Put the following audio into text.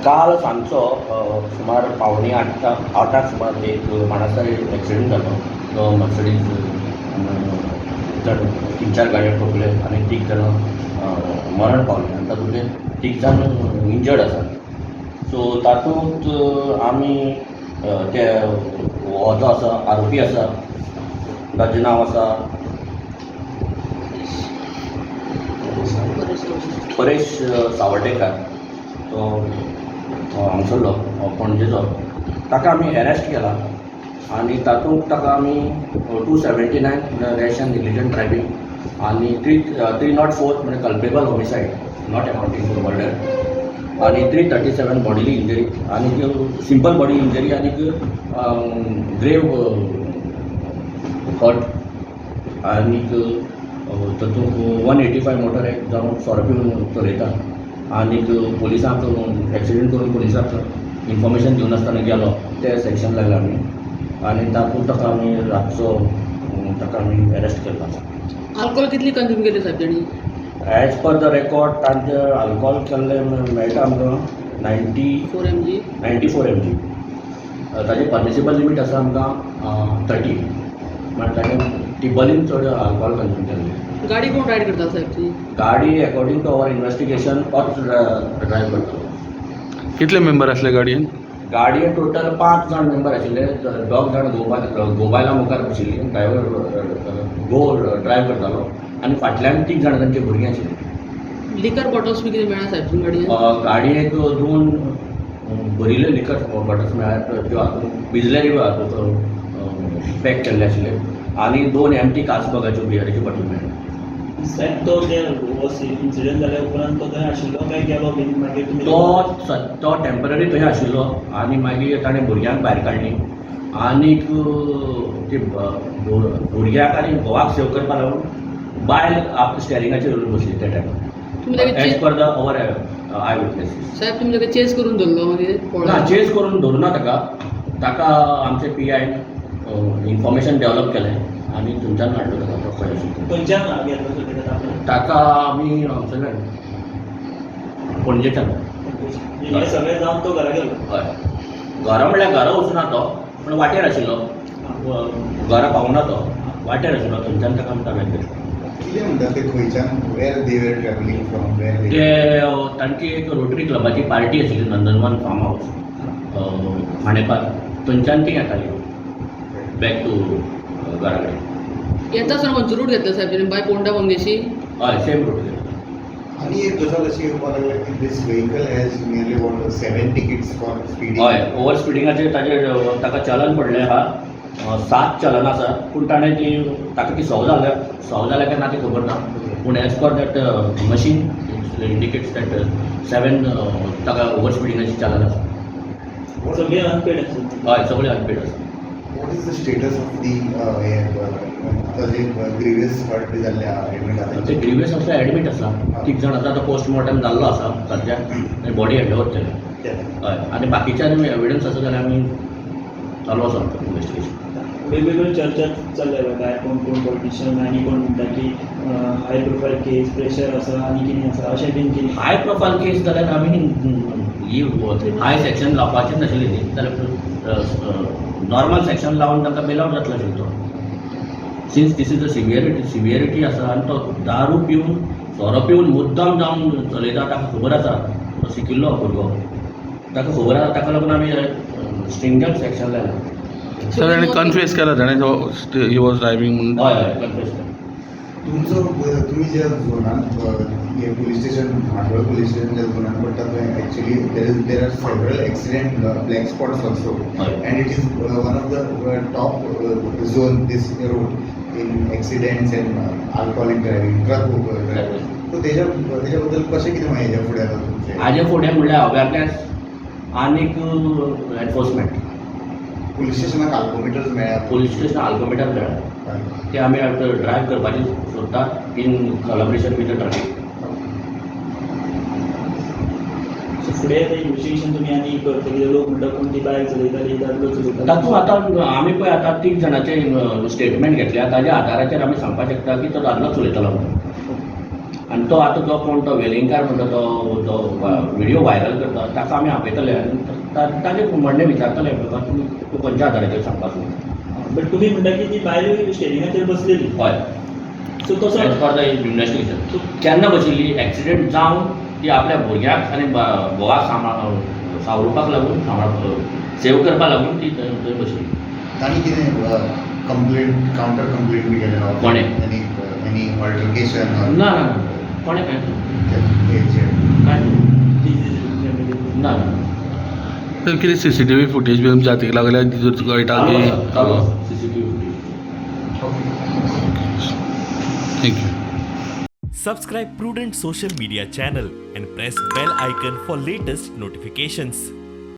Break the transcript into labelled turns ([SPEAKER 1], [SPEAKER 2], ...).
[SPEAKER 1] काल सांजचो सुमार पावणे आठाक सुमार एक माणसाचो एक्सिडेंट जालो. तो मर्सडीज तीन चार गाडयो ठोकले आनी तीग जाण मरण पावले आनी तातूंतले तीग जाण इंजर्ड आसा. सो तातूंत आमी ते हो जो आसा आरोपी आसा ताचें नांव आसा परेश सावर्डेकर. तो हांगसरलो पणजेचो. ताका आमी अरेस्ट केला आनी तातूंत ताका आमी 279 रॅश एंड नेग्लिजंट ड्रायव्हिंग आनी 304 म्हणजे culpable homicide not amounting to murder आनी 337 बॉडीली इंजरी आनी सिंपल बॉडी इंजरी आनी ग्रेव हर्ट आनी तातूंत 185 मोटर एक्ट जावन सोरो पिवन चलयता आनी पुलिसांक एक्सिडेंट करून पुलिसांक इन्फॉर्मेशन दिवन आसतना गेलो ते सेक्शन लागला आमी आनी तातूंत ताका आमी रातचो ताका आमी अरेस्ट केला.
[SPEAKER 2] आल्कोहोल कितली कंज्यूम केली साहेब तेणी?
[SPEAKER 1] एज पर द रेकॉर्ड तांचे आल्कोहोल केल्ले मेळटा आमकां 94 mg. ताजें परमिसिबल लिमीट आसा आमकां 30. म्हळ्यार ताणें टिबलीन चड आल्कोहोल कंज्यूम केल्लें.
[SPEAKER 2] गाडी कोण रायड करता साहेब ती?
[SPEAKER 1] गाडी अकॉर्डिंग टू अवर इन्वेस्टिगेशन तोच ड्रायव्ह करतालो.
[SPEAKER 3] कितले मेंबर आसले गाडयेन?
[SPEAKER 1] गाडयेन टोटल 5 जाण मेंबर आशिल्ले. 2 जाण गोबायला मुखार बशिल्ली, ड्रायव्हर ड्रायव्ह करतालो आनी फाटल्यान 3 जाण तांचे भुरगीं आशिल्लीं.
[SPEAKER 2] लिकर बॉटल्स बी कितें मेळ्ळा साहेब गाडयेन?
[SPEAKER 1] गाडयेक 2 भरिल्ले लिकर बॉटल्स मेळ्ळ्यात. त्यो हातूंत बिजलरी हातूंत पॅक केल्ले आशिल्ले आनी 2 एम्प्टी काल्सबर्गाच्यो बियराच्यो बॉटल मेळ्ळ्यो.
[SPEAKER 4] साहेब तो जे इन्सिडंट जाल्या उपरांत तो थंय आशिल्लो काय गेलो बीन मागीर तुमी?
[SPEAKER 1] तो टेम्पररी थंय आशिल्लो आनी मागीर ताणें भुरग्यांक भायर काडली आनीक ती भुरग्याक आनी घोवाक सेव करपा लागून बायल आप स्टेरिंगाचेर बसली त्या टायमार as per the our eye witnesses.
[SPEAKER 2] साहेब तुमी ताका चेस करून धरलो मागीर?
[SPEAKER 1] ना, चेस करून धरुना ताका आमचे PI इन्फॉर्मेशन डेवलप केलें आनी थंयच्यान हाडलो ताका तो खंय आशिल्लो.
[SPEAKER 4] खंयच्यान घेतलो तो
[SPEAKER 1] ताका आमी हांगसरल्यान पणजेच्यान.
[SPEAKER 4] हे सगळें जावन तो घरा गेलो?
[SPEAKER 1] हय, घरा म्हणल्यार घरा वचूना तो, पूण वाटेर आशिल्लो. घरा पावना तो, वाटेर आशिल्लो. थंयच्यान ताका आमी ताब्यांत घेतलो.
[SPEAKER 5] कितें म्हणटा ते खंयच्यान वेर दे वर ट्रॅवलिंग फ्रॉम वेर
[SPEAKER 1] ते तांची एक रोटरी क्लबाची पार्टी आशिल्ली नंदनवन फार्म हावस खांडेपार. थंयच्यान ती येताली बॅक टू घरा कडेन.
[SPEAKER 2] येता आसतना खंयचो रूट घेतलो साहेब तेणी? बाय पोंडा मंगेशी?
[SPEAKER 1] हय, सेम रूट घेतलो.
[SPEAKER 5] आणि एक गजाल अशी येवपाक लागल्या की this vehicle has nearly what 7 tickets for speeding.
[SPEAKER 1] हय, ओवर स्पिडिंगाचेर ताका चलन पडलें आहा. 7 चलन आसा पूण ताणें ती ताका ती सव जाल्या काय ना ती खबर ना. पूण as per that machine indicates that 7 ताका ओवर स्पिडिंगाची चलन आसा.
[SPEAKER 4] सगळें अनपेड आसा?
[SPEAKER 1] हय, सगळें अनपेड आसा.
[SPEAKER 5] What is the status of the जे ग्रिवियस हर्ट जाल्ले एडमीट आसा?
[SPEAKER 1] ते ग्रिवियस असले एडमीट आसा. 3 जाण आसा. तो पोस्टमॉर्टम जाल्लो आसा सद्याक आनी बॉडी हँडओवर केल्या. हय, आनी बाकीचे आनी एविडन्स आसा जाल्यार आमी चालू आसा आमकां इन्वेस्टिगेशन.
[SPEAKER 4] वेगवेगळ्यो चर्चा चल्ल्या काय कोण कोण पॉलिटिशियन आनी कोण म्हणटा की हाय प्रोफायल केस प्रेशर आसा आनी कितें आसा अशें बीन कितें?
[SPEAKER 1] हाय प्रोफायल केस जाल्यार आमी ही हाय सेक्शन लावपाचें नाशिल्ली न्ही, जाल्यार नॉर्मल सेक्शन लावन ताका बेल आउट जातलो आशिल्लो तो. Since this is the severity आसा आनी तो दारू पिवन सोरो पिवन मुद्दाम जावन चलयता. ताका खबर आसा तो शिकिल्लो भुरगो. ताका खबर आसा, ताका लागून आमी स्ट्रिंजंट सेक्शन लायला.
[SPEAKER 3] सर ताणें कन्फ्युज केला ताणें ही वॉज ड्रायव्हिंग म्हणून?
[SPEAKER 1] हय हय, कन्फ्युज केला.
[SPEAKER 5] तुम्ही ज्या झोनात हे पोलीस स्टेशन मांडोळ पोलीस स्टेशन ज्या झोनात पडटा थंय actually there are several accident black spots also and it is one of the top zone this route in accidents and alcoholic driving drug driving. So तेज्या बद्दल कशें कितें माहिती हेज्या फुडें आतां तुमचें?
[SPEAKER 1] हाजे फुडें म्हणल्यार अवेरनेस आनीक एनफोर्समेंट.
[SPEAKER 5] पोलीस स्टेशनाक आल्कोमिटर्स मेळ्ळ्या?
[SPEAKER 1] पोलीस स्टेशन आल्कोमिटर मेळ्ळा. ते आमी ड्रायव्ह करपाची सोदता in collaboration with the traffic.
[SPEAKER 4] फुडें इन्वेस्टिगेशन तुमी आनी करतले? लोक म्हणटा कोण ती बायक चलयताली दादलो चलयताली?
[SPEAKER 1] तातूंत आतां आमी पळय आतां 3 जाणांचे स्टेटमेंट घेतल्या. ताज्या आदाराचेर आमी सांगपाक शकता की तो दादलो चलयतालो म्हणून. आनी तो आतां जो कोण तो वेलिंगकार म्हणटा तो व्हिडिओ व्हायरल करता ताका आमी आपयतले आनी ताजें म्हणणें विचारतले बाबा तूं खंयच्या आदाराचेर सांगपाक सोदता.
[SPEAKER 4] बट तुमी म्हणटा की ती बायल स्टेरिंगाचेर बसलेली
[SPEAKER 1] हय
[SPEAKER 4] सो तसो
[SPEAKER 1] एज पर द इन्व्हेस्टिगेशन केन्ना बशिल्ली एक्सिडेंट जावन ती आपल्या भुरग्याक आनी घोवाक सावरुपाक लागून सेव करपाक लागून ती थंय बशिल्ली.
[SPEAKER 5] तांणी कितें कंप्लेंट काउंटर कंप्लेंट बी केलें
[SPEAKER 1] कोणें?
[SPEAKER 5] एनी ऑल्टरकेशन
[SPEAKER 1] ना ना कोणें काय काय ना
[SPEAKER 3] तर कितें CCTV फुटेज बी तुमच्या हातीक लागल्या तितूंत कळटा की
[SPEAKER 1] CCTV
[SPEAKER 3] thank you.
[SPEAKER 6] Subscribe Prudent Social Media channel and press bell icon for latest notifications.